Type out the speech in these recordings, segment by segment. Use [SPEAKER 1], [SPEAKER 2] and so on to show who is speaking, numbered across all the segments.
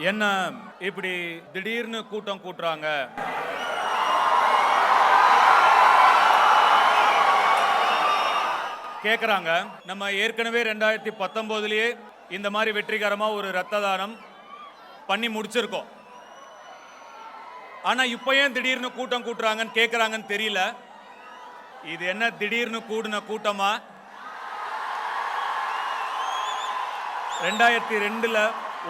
[SPEAKER 1] என்ன இப்படி திடீர்னு கூட்டம் கூட்டுறாங்க? கேக்குறாங்க. நம்ம ஏற்கனவே 2019லயே இந்த மாதிரி வெற்றிகரமா ஒரு ரத்த தானம் பண்ணி முடிச்சிருக்கோம். ஆனா இப்ப ஏன் திடீர்னு கூட்டம் கூட்டுறாங்கன்னு கேக்குறாங்கன்னு தெரியல. இது என்ன திடீர்னு கூடின கூட்டமா? 2002ல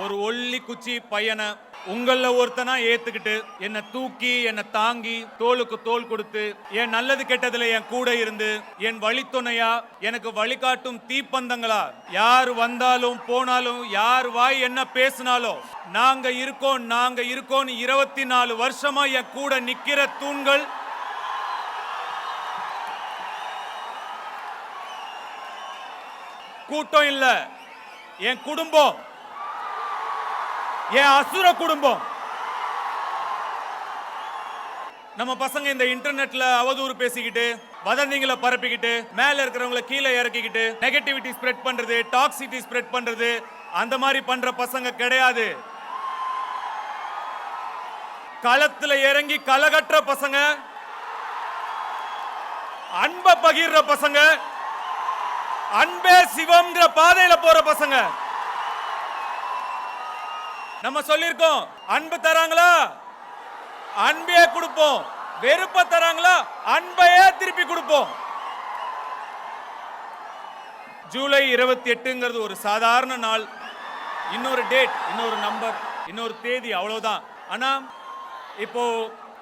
[SPEAKER 1] ஒரு ஒல்லி குச்சி பையனை உங்கள ஒருத்தனா ஏத்துக்கிட்டு என்ன தூக்கி என்ன தாங்கி தோளுக்கு தோள் கொடுத்து என் நல்லது கெட்டதுல என் கூட இருந்து என் வழித்துணையா எனக்கு வழிகாட்டும் தீப்பந்தங்களா யார் வந்தாலும் போனாலும் யார் வாய் என்ன பேசினாலும் நாங்க இருக்கோம் 24 வருஷமா என் கூட நிக்கிற தூண்கள். கூட்டம் இல்ல, என் குடும்பம், என் அசுர குடும்பம். நம்ம பசங்க இந்த இன்டர்நெட்ல அவதூறு பேசிக்கிட்டு வதந்திகளை பரப்பிக்கிட்டு மேல இருக்கிறவங்களை கீழே இறக்கிக்கிட்டு நெகட்டிவிட்டி ஸ்ப்ரெட் பண்றது, டாக்ஸிட்டி ஸ்ப்ரெட் பண்றது, அந்த மாதிரி பண்ற பசங்க கிடையாது. களத்துல இறங்கி களகற்ற பசங்க, அன்பை பகிர்ற பசங்க, அன்பே சிவம்ங்கிற பாதையில போற பசங்க. நம்ம சொல்லிருக்கோம், அன்பு தராங்களா அன்பையே கொடுப்போம், வெறுப்ப தராங்களா அன்பையே திருப்பி கொடுப்போம். ஜூலை 28ங்கிறது ஒரு சாதாரண நாள், இன்னொரு டேட், இன்னொரு நம்பர், இன்னொரு தேதி, அவ்வளவுதான். ஆனா இப்போ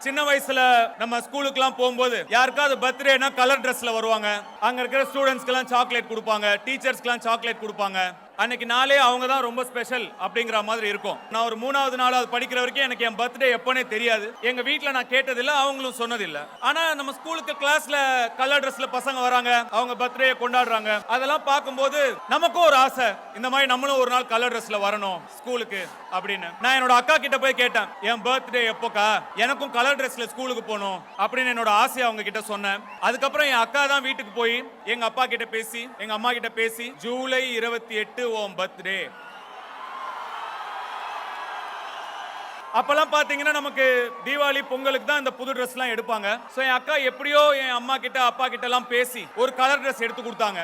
[SPEAKER 1] சின்ன வயசுல நம்ம ஸ்கூலுக்குலாம் போகும்போது யாருக்காவது பர்த்டேனா கலர் ட்ரெஸ்ல வருவாங்க. அங்க இருக்கிற ஸ்டூடெண்ட்ஸ்க்குலாம் சாக்லேட் கொடுப்பாங்க, டீச்சர்ஸ்க்குலாம் சாக்லேட் கொடுப்பாங்க. அன்னைக்கு நாளே அவங்க தான் ரொம்ப ஸ்பெஷல் அப்படிங்கிற மாதிரி இருக்கும். நான் ஒரு 3வது 4வது படிக்கிற வரைக்கும் எனக்கு என் பர்த்டே எப்பனே தெரியாது. எங்க வீட்ல நான் கேட்டதில்லை, அவங்களும் சொன்னதில்லை. ஆனா நம்ம ஸ்கூலுக்கு கிளாஸ்ல கலர் ட்ரெஸ்ல பசங்க வராங்க, அவங்க பர்த்டே கொண்டாடுறாங்க. அதெல்லாம் பார்க்கும்போது நமக்கும் ஒரு ஆசை, இந்த மாதிரி நம்மளும் ஒரு நாள் கலர் ட்ரெஸ்ல வரணும் ஸ்கூலுக்கு அப்படின்னு. நான் என்னோட அக்கா கிட்ட போய் கேட்டேன், என் பர்த்டே எப்போக்கா, எனக்கும் கலர் ட்ரெஸ்ல ஸ்கூலுக்கு போகணும் அப்படின்னு என்னோட ஆசையை அவங்க கிட்ட சொன்னேன். அதுக்கப்புறம் என் அக்கா தான் வீட்டுக்கு போய் எங்க அப்பா கிட்ட பேசி எங்க அம்மா கிட்ட பேசி ஜூலை 28 உன் பர்த்டே. அப்பெல்லாம் பாத்தீங்கன்னா நமக்கு தீபாவளி பொங்கலுக்கு தான் இந்த புது ட்ரெஸ் எல்லாம் எடுப்பாங்க. சோ என் அக்கா எப்படியோ என் அம்மா கிட்ட அப்பா கிட்ட எல்லாம் பேசி ஒரு கலர் ட்ரெஸ் எடுத்து கொடுத்தாங்க.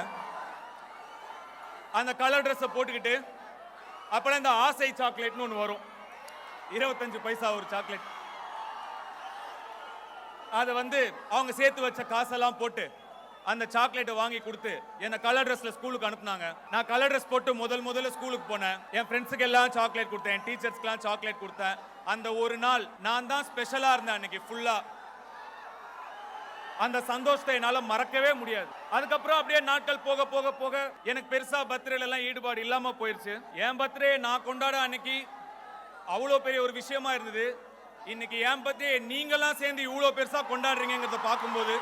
[SPEAKER 1] அந்த கலர் ட்ரெஸ் போட்டுக்கிட்டு அப்பெல்லாம் இந்த ஆசை சாக்லேட்னு ஒன்று வரும், 25 பைசா ஒரு சாக்லேட். அதை அவங்க சேர்த்து வச்ச காசெல்லாம் போட்டு அந்த சாக்லேட்டை வாங்கி கொடுத்து என்ன கலர் ட்ரெஸ்ல ஸ்கூலுக்கு அனுப்புனாங்க. நான் கலர் ட்ரெஸ் போட்டு முதல்ல ஸ்கூலுக்கு போனேன். என் ஃப்ரெண்ட்ஸுக்கு எல்லாம் சாக்லேட் கொடுத்தேன், என் டீச்சர்ஸ்க்குலாம் சாக்லேட் கொடுத்தேன். அந்த ஒரு நாள் நான் தான் ஸ்பெஷலா இருந்தேன் அன்னைக்கு ஃபுல்லா. அந்த சந்தோஷத்தை என்னால மறக்கவே முடியாது. அதுக்கப்புறம் அப்படியே நாட்கள் போக போக போக எனக்கு பெருசா பர்த்டேல எல்லாம் ஈடுபாடு இல்லாம போயிருச்சு. என் பர்த்டே நான் கொண்டாட அன்னைக்கு அவ்வளோ பெரிய ஒரு விஷயமா இருந்தது. இன்னைக்கு என் பர்த்டே நீங்கெல்லாம் சேர்ந்து இவ்வளோ பெருசா கொண்டாடுறீங்கிறத பார்க்கும்போது,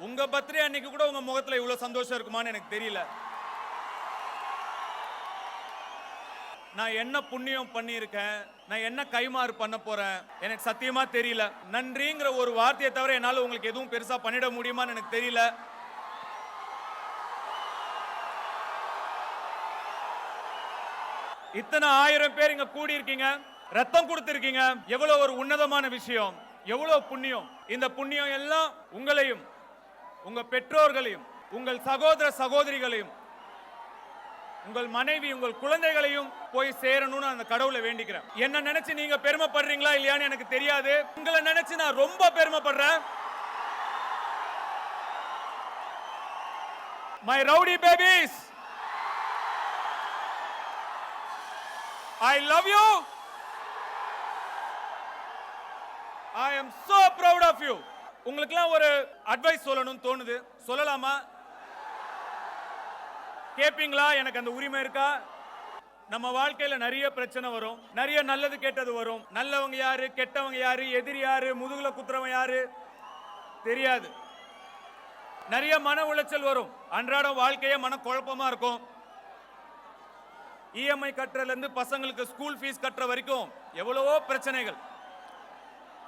[SPEAKER 1] உங்க பர்த்டே அன்னைக்கு கூட உங்க முகத்துல இவ்வளவு சந்தோஷம் இருக்குமான்னு எனக்கு தெரியல. நான் என்ன புண்ணியம் பண்ணியிருக்கேன், நான் என்ன கைமாறு பண்ண போறேன் எனக்கு சத்தியமா தெரியல. நன்றிங்கிற ஒரு வார்த்தையை தவிர என்னால உங்களுக்கு எதுவும் பெருசா பண்ணிட முடியுமான்னு எனக்கு தெரியல. இத்தனை 1000 பேர் இங்க கூடி இருக்கீங்க, ரத்தம் கொடுத்திருக்கீங்க, எவ்வளவு ஒரு உன்னதமான விஷயம், எவ்வளவு புண்ணியம். இந்த புண்ணியம் எல்லாம் உங்களையும் உங்க பெற்றோர்களையும் உங்கள் சகோதர சகோதரிகளையும் உங்கள் மனைவி உங்கள் குழந்தைகளையும் போய் சேரணும்னு அந்த கடவுளை வேண்டிக்கிறேன். என்ன நினைச்சு நீங்க பெருமைப்படுறீங்களா இல்லையான்னு எனக்கு தெரியாது, உங்களை நினைச்சு நான் ரொம்ப பெருமைப்படுறேன். My rowdy babies, I love you. I am so proud of you. உங்களுக்குலாம் ஒரு அட்வைஸ் சொல்லணும்னு தோணுது, சொல்லலாமா? கேப்பீங்களா? எனக்கு அந்த உரிமை இருக்கா? நம்ம வாழ்க்கையில நிறைய பிரச்சனை வரும், நிறைய நல்லது கெட்டது வரும். நல்லவங்க யாரு, கெட்டவங்க யாரு, எதிரி யாரு, முதுகுல குத்துறவங்க யாரு தெரியாது. நிறைய மன உளைச்சல் வரும், அன்றாட வாழ்க்கையே மன குழப்பமா இருக்கும். இஎம்ஐ கட்டுறதுல இருந்து பசங்களுக்கு ஸ்கூல் ஃபீஸ் கட்டுற வரைக்கும் எவ்வளவோ பிரச்சனைகள்.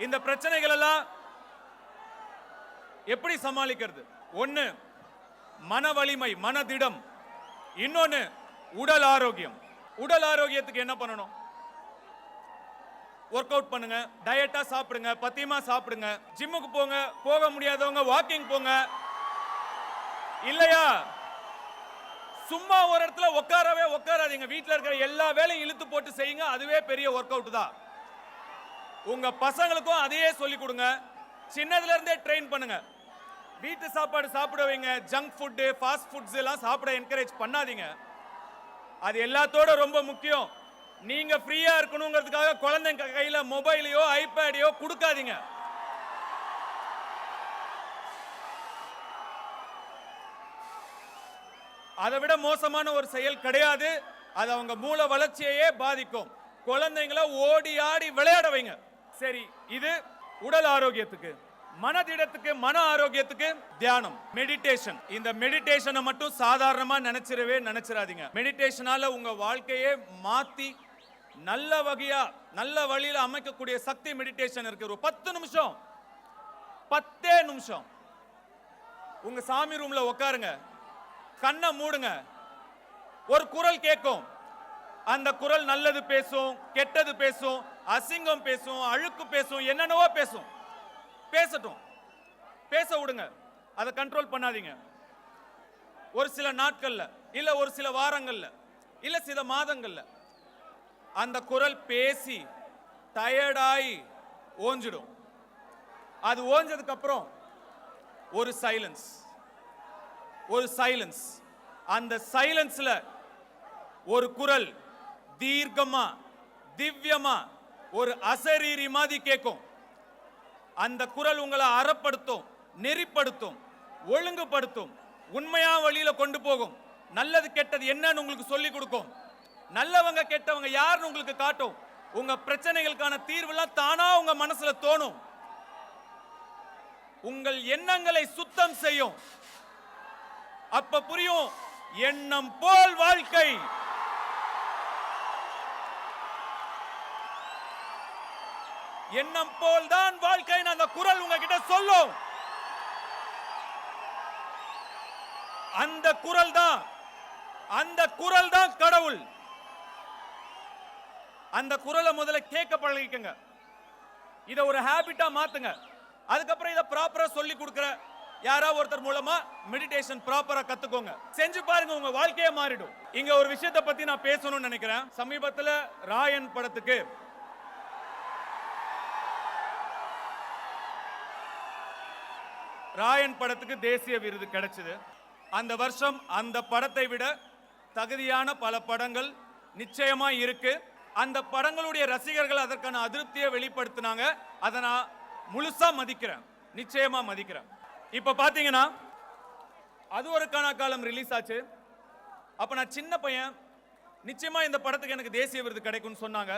[SPEAKER 1] இந்த பிரச்சனைகள் எல்லாம் எப்படி சமாளிக்கிறது? ஒன்னு மன வலிமை, மனதிடம், இன்னொன்னு உடல் ஆரோக்கியம். உடல் ஆரோக்கியத்துக்கு என்ன பண்ணணும்? ஒர்க் அவுட் பண்ணுங்க, டயட்டா சாப்பிடுங்க, பத்தியமா சாப்பிடுங்க, ஜிம்முக்கு போங்க, போக முடியாதவங்க வாக்கிங் போங்க. இல்லையா சும்மா ஒரு இடத்துல உட்காராதீங்க. வீட்டில் இருக்கிற எல்லா வேலையும் இழுத்து போட்டு செய்யுங்க. அதுவே பெரிய ஒர்க் அவுட் தான். உங்க பசங்களுக்கும் அதையே சொல்லி கொடுங்க. சின்னதுல இருந்தே ட்ரெயின் பண்ணுங்க. வீட்டு சாப்பாடு சாப்பிட வைங்க. ஜங்க் ஃபுட், ஃபாஸ்ட் ஃபுட்ஸ் எல்லாம் சாப்பிட என்கரேஜ் பண்ணாதீங்க. அது எல்லாத்தோட ரொம்ப முக்கியம். நீங்க ஃப்ரீயா இருக்கணுங்கிறதுக்காக குழந்தைங்க கையில மொபைலையோ ஐபேடையோ கொடுக்காதீங்க. அதை விட மோசமான ஒரு செயல் கிடையாது. அது அவங்க மூல வளர்ச்சியையே பாதிக்கும். குழந்தைங்களை ஓடி ஆடி விளையாட வைங்க. சரி, இது உடல் ஆரோக்கியத்துக்கு. மனதிடத்துக்கு, மன ஆரோக்கியத்துக்கு தியானம், மெடிடேஷன். இந்த மெடிடேஷனை மட்டும் சாதாரணமா நினைச்சிராதீங்க. மெடிடேஷனால உங்க வாழ்க்கையே மாத்தி நல்ல வகையா நல்ல வழியில அமைக்கக்கூடிய சக்தி மெடிடேஷன் இருக்கு. ஒரு 10 நிமிஷம், 10 நிமிஷம் உங்க சாமி ரூம்ல உட்காருங்க, கண்ணை மூடுங்க. ஒரு குரல் கேட்கும். அந்த குரல் நல்லது பேசும், கெட்டது பேசும், அசிங்கம் பேசும், அழுக்கு பேசும், என்னென்னவோ பேசும். பேசட்டும், பேச விடுங்க. அதை கண்ட்ரோல் பண்ணாதீங்க. ஒரு சில நாட்கள்ல, இல்ல ஒரு சில வாரங்கள்ல, இல்ல சில மாதங்கள்ல அந்த குரல் பேசி டயர்டாய் ஓஞ்சிடும். அது ஓஞ்சதுக்கு அப்புறம் ஒரு சைலன்ஸ். அந்த சைலன்ஸ்ல ஒரு குரல் தீர்க்கமா, திவ்யமா, ஒரு அசரீரி மாதிரி கேட்கும். அந்த குரல் உங்களை அறப்படுத்தும், நெறிப்படுத்தும், ஒழுங்குபடுத்தும், உண்மையா வழியில கொண்டு போகும். நல்லது கெட்டது என்னன்னு உங்களுக்கு சொல்லி கொடுக்கும். நல்லவங்க கெட்டவங்க யாருன்னு உங்களுக்கு காட்டும். உங்க பிரச்சனைகளுக்கான தீர்வுலாம் தானா உங்க மனசுல தோணும். உங்கள் எண்ணங்களை சுத்தம் செய்யும். அப்ப புரியும், எண்ணம் போல் வாழ்க்கை. எண்ணம் போல் தான் வாழ்க்கை. அந்த குரல் உங்ககிட்ட சொல்லும். அந்த குரல் தான் கடவுள். அந்த குரலை முதல்ல கேட்க பழகிக்கங்க. இத ஒரு ஹாபிட்டா மாத்துங்க. அதுக்கப்புறம் இத ப்ராப்பரா சொல்லி கொடுக்கிற யாராவது ஒருத்தர் மூலமா மெடிடேஷன் ப்ராப்பரா கத்துக்கோங்க. செஞ்சு பாருங்க, உங்க வாழ்க்கையே மாறிடும். இங்க ஒரு விஷயத்தை பத்தி நான் பேசணும்னு நினைக்கிறேன். சமீபத்துல ராயன் படத்துக்கு தேசிய விருது கிடைச்சது. அந்த வருஷம் அந்த படத்தை விட தகுதியான பல படங்கள் நிச்சயமா இருக்கு. அந்த படங்களுடைய ரசிகர்கள் அதற்கான அதிருப்தியை வெளிப்படுத்தினாங்க. அதை நான் முழுசா மதிக்கிறேன், நிச்சயமா மதிக்கிறேன். இப்ப பாத்தீங்கன்னா அது ஒரு காலம் ரிலீஸ் ஆச்சு. அப்ப நான் சின்ன பையன், நிச்சயமா இந்த படத்துக்கு எனக்கு தேசிய விருது கிடைக்கும்னு சொன்னாங்க.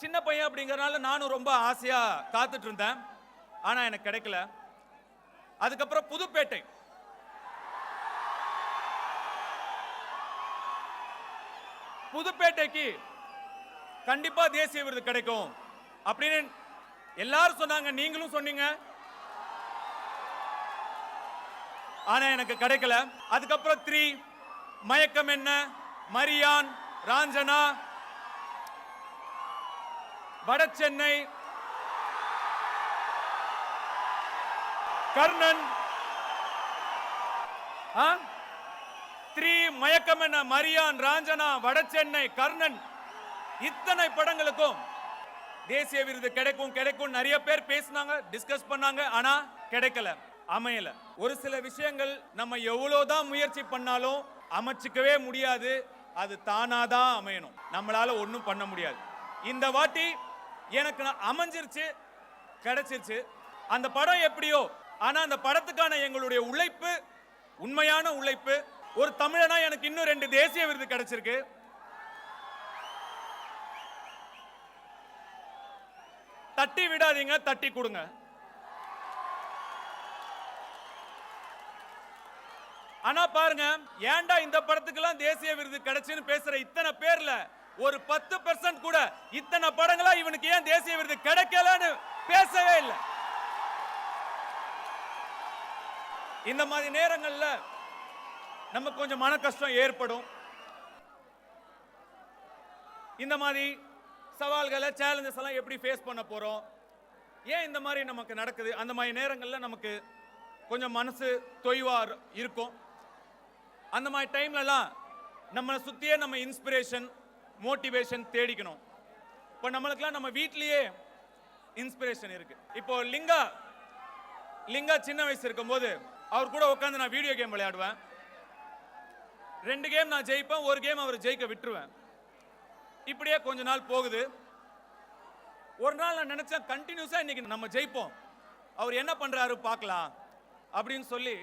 [SPEAKER 1] சின்ன பையன் அப்படிங்கறதுனால நானும் ரொம்ப ஆசையா காத்துட்டு இருந்தேன். ஆனா எனக்கு கிடைக்கல. அதுக்கப்புறம் புதுப்பேட்டைக்கு கண்டிப்பா தேசிய விருது கிடைக்கும் அப்படின்னு எல்லாரும் சொன்னாங்க. நீங்களும் சொன்னீங்க. ஆனா எனக்கு கிடைக்கல. அதுக்கப்புறம் 3, மயக்கம் என்ன, மரியான், ராஞ்சனா, வட சென்னை, கர்ணன், 3, மயக்கம் என்ன, மரியான், ராஞ்சனா, வட சென்னை, கர்ணன், இத்தனை படங்களுக்கும் தேசிய விருது கிடைக்கும் நிறைய பேர் பேசினாங்க, டிஸ்கஸ் பண்ணாங்க. ஆனா கிடைக்கல, அமையல. ஒரு சில விஷயங்கள் நம்ம எவ்வளவுதான் முயற்சி பண்ணாலும் அமைச்சிக்கவே முடியாது. அது தானாதான் அமையணும். நம்மளால ஒன்றும் பண்ண முடியாது. இந்த வாட்டி எனக்கு அமைஞ்சிருச்சு, கிடைச்சிருச்சு. அந்த படம் எப்படியோ, ஆனா அந்த படத்துக்கான எங்களுடைய உழைப்பு, உண்மையான உழைப்பு. ஒரு தமிழனா எனக்கு இன்னும் 2 தேசிய விருது கிடைச்சிருக்கு. தட்டி விடாதீங்க, தட்டி கொடுங்க. ஆனா பாருங்க, ஏன்டா இந்த படத்துக்கெல்லாம் தேசிய விருது கிடைச்சுன்னு பேசுற இத்தனை பேர்ல ஒரு 10% கூட இத்தனை படங்களா இவனுக்கு ஏன் தேசிய விருது கிடைக்கலன்னு பேசவே இல்லை. இந்த மாதிரி நேரங்கள்ல நமக்கு கொஞ்சம் மன கஷ்டம் ஏற்படும். இந்த மாதிரி சவால்களை சேலஞ்சஸ் எல்லாம் எப்படி ஃபேஸ் பண்ண போறோம், ஏன் இந்த மாதிரி நமக்கு நடக்குது, அந்த மாதிரி நேரங்களில் நமக்கு கொஞ்சம் மனசு தொய்வா இருக்கும். அந்த மாதிரி டைம்லலாம் நம்மளை சுற்றியே நம்ம இன்ஸ்பிரேஷன் மோட்டிவேஷன் தேடிக்கணும். இப்போ நம்மளுக்கெல்லாம் நம்ம வீட்லேயே இன்ஸ்பிரேஷன் இருக்கு. இப்போ லிங்கா சின்ன வயசு இருக்கும்போது அவர் கூட உட்காந்து நான் வீடியோ கேம் விளையாடுவேன். 2 கேம் நான் ஜெயிப்பேன், 1 கேம் அவர் ஜெயிக்க விட்டுருவேன். இப்படியே கொஞ்ச நாள் போகுது. ஒரு நாள் நான் நினைச்சேன் கண்டினியூஸா இன்னைக்கு நம்ம ஜெயிப்போம், அவர் என்ன பண்றாரு பார்க்கலாம் அப்படின்னு சொல்லி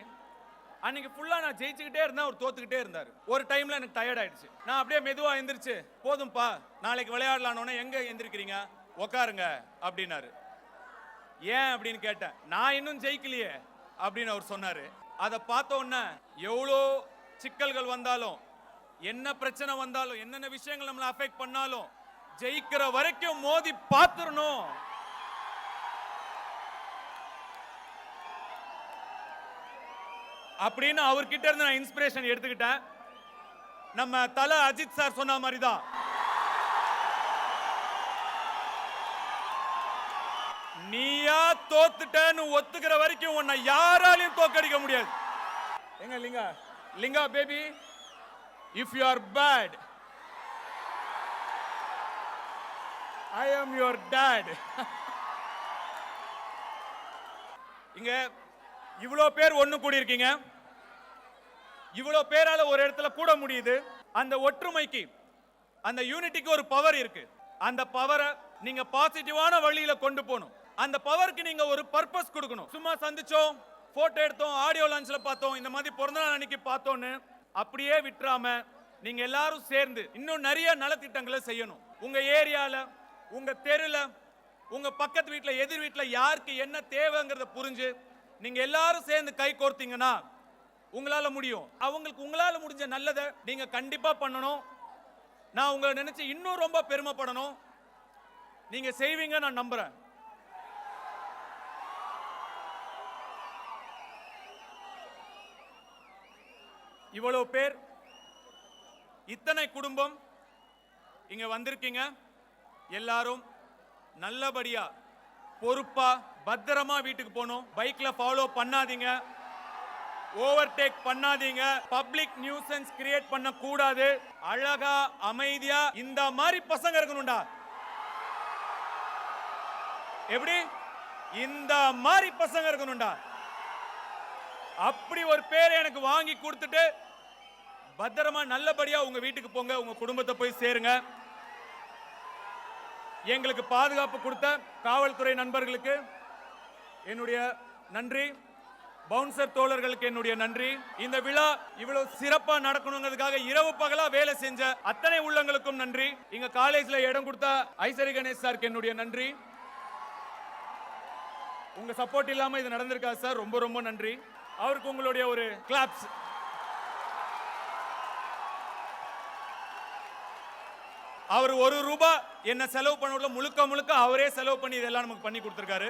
[SPEAKER 1] அன்னைக்கு ஃபுல்லா நான் ஜெயிச்சுக்கிட்டே இருந்தேன், அவர் தோத்துக்கிட்டே இருந்தார். ஒரு டைம்ல எனக்கு டயர்ட் ஆயிடுச்சு. நான் அப்படியே மெதுவா எந்திரிச்சு, போதும்பா நாளைக்கு விளையாடலான்னு, எங்க எந்திரிக்கிறீங்க, உக்காருங்க அப்படின்னாரு. ஏன் அப்படின்னு கேட்டேன். நான் இன்னும் ஜெயிக்கலையே அப்படின்னு அவர் சொன்னாரு. அதை பார்த்த உடனே எவ்வளோ சிக்கல்கள் வந்தாலும், என்ன பிரச்சனை வந்தாலும், என்னென்ன விஷயங்கள் நம்மளை அஃபெக்ட் பண்ணாலும் ஜெயிக்கிற வரைக்கும் மோதி பார்த்துடணும். அப்படின்னு அவர்கிட்ட இருந்து நான் இன்ஸ்பிரேஷன் எடுத்துக்கிட்டேன். நம்ம தல அஜித் சார் சொன்ன மாதிரி தான், நீயா தோத்துட்டேன்னு ஒத்துக்கிற வரைக்கும் உன்னை யாராலையும் தோக்கடிக்க முடியாது. எங்க Linga baby, if you are bad, I am your dad. இங்க இவ்வளோ பேர் ஒண்ணு கூடி இருக்கீங்க, இவ்வளோ பேரால ஒரு இடத்துல கூட முடியுது. அந்த ஒற்றுமைக்கு, அந்த யூனிட்டிக்கு ஒரு பவர் இருக்கு. அந்த பவரை நீங்க பாசிட்டிவான வழியில கொண்டு போகணும். அந்த பவருக்கு நீங்க ஒரு பர்பஸ் கொடுக்கணும். சும்மா சந்திச்சோம், போட்டோ எடுத்தோம், ஆடியோ லான்ச்ல பார்த்தோம், இந்த மாதிரி பிறந்தநாள் அன்னைக்கு பார்த்தோன்னு அப்படியே விட்டுறாம நீங்க எல்லாரும் சேர்ந்து இன்னும் நிறைய நலத்திட்டங்களை செய்யணும். உங்க ஏரியால, உங்க தெருல, உங்க பக்கத்து வீட்டுல, எதிர் வீட்டுல யாருக்கு என்ன தேவைங்கிறத புரிஞ்சு நீங்க எல்லாரும் சேர்ந்து கை கோர்த்தீங்கன்னா உங்களால முடியும். அவங்களுக்கு உங்களால முடிஞ்ச நல்லதை நீங்க கண்டிப்பா பண்ணணும். நான் உங்களை நினைச்சு இன்னும் ரொம்ப பெருமைப்படணும். நீங்க செய்வீங்க நான் நம்புறேன். இவ்வளவு பேர், இத்தனை குடும்பம் இங்க வந்திருக்கீங்க. எல்லாரும் நல்லபடியா பொறுப்பா பத்திரமா வீட்டுக்கு போகணும். பைக்ல ஃபாலோ பண்ணாதீங்க, ஓவர்டேக் பண்ணாதீங்க, பப்ளிக் நியூசன்ஸ் கிரியேட் பண்ண கூடாது. அழகா அமைதியா இந்த மாதிரி பசங்க இருக்கணும்டா. எப்படி? இந்த மாதிரி பசங்க இருக்கணும்டா. அப்படி ஒரு பேரை எனக்கு வாங்கி கொடுத்துட்டு பத்திரமா நல்லபடியா உங்க வீட்டுக்கு போங்க, உங்க குடும்பத்தை போய் சேருங்க. எங்களுக்கு பாதுகாப்பு கொடுத்த காவல்துறை நண்பர்களுக்கு என்னுடைய நன்றி, பவுன்சர் தோழர்களுக்கு என்னுடைய நன்றி. இந்த விழா இவ்வளவு சிறப்பா நடக்கணுங்கிறதுக்காக இரவு பகலா வேலை செஞ்ச அத்தனை உள்ளங்களுக்கும் நன்றி. இங்க காலேஜ்ல இடம் கொடுத்த ஐசரி கணேஷ் சாருக்கு என்னுடைய நன்றி. உங்க சப்போர்ட் இல்லாம இது நடந்திருக்காது சார், ரொம்ப ரொம்ப நன்றி. அவருக்கு உங்களுடைய ஒரு கிளாப்ஸ். அவர் 1 ரூபாய் என்ன செலவு பண்ண முழுக்க முழுக்க அவரே செலவு பண்ணி இதெல்லாம் நமக்கு பண்ணி கொடுத்திருக்காரு.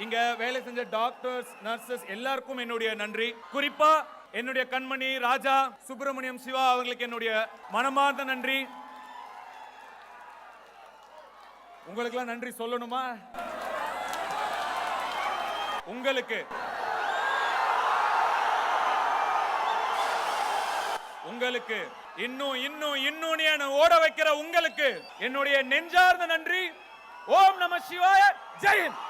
[SPEAKER 1] இங்க வேலை செஞ்ச டாக்டர்ஸ், நர்சஸ் எல்லாருக்கும் என்னுடைய நன்றி. குறிப்பா என்னுடைய கண்மணி ராஜா, சுப்பிரமணியம், சிவா அவர்களுக்கு என்னுடைய மனமார்ந்த நன்றி. உங்களுக்கெல்லாம் நன்றி சொல்லணுமா? உங்களுக்கு இன்னும் ஓட வைக்கிற உங்களுக்கு என்னுடைய நெஞ்சார்ந்த நன்றி. ஓம் நம சிவாய. ஜெய் ஹிந்த்.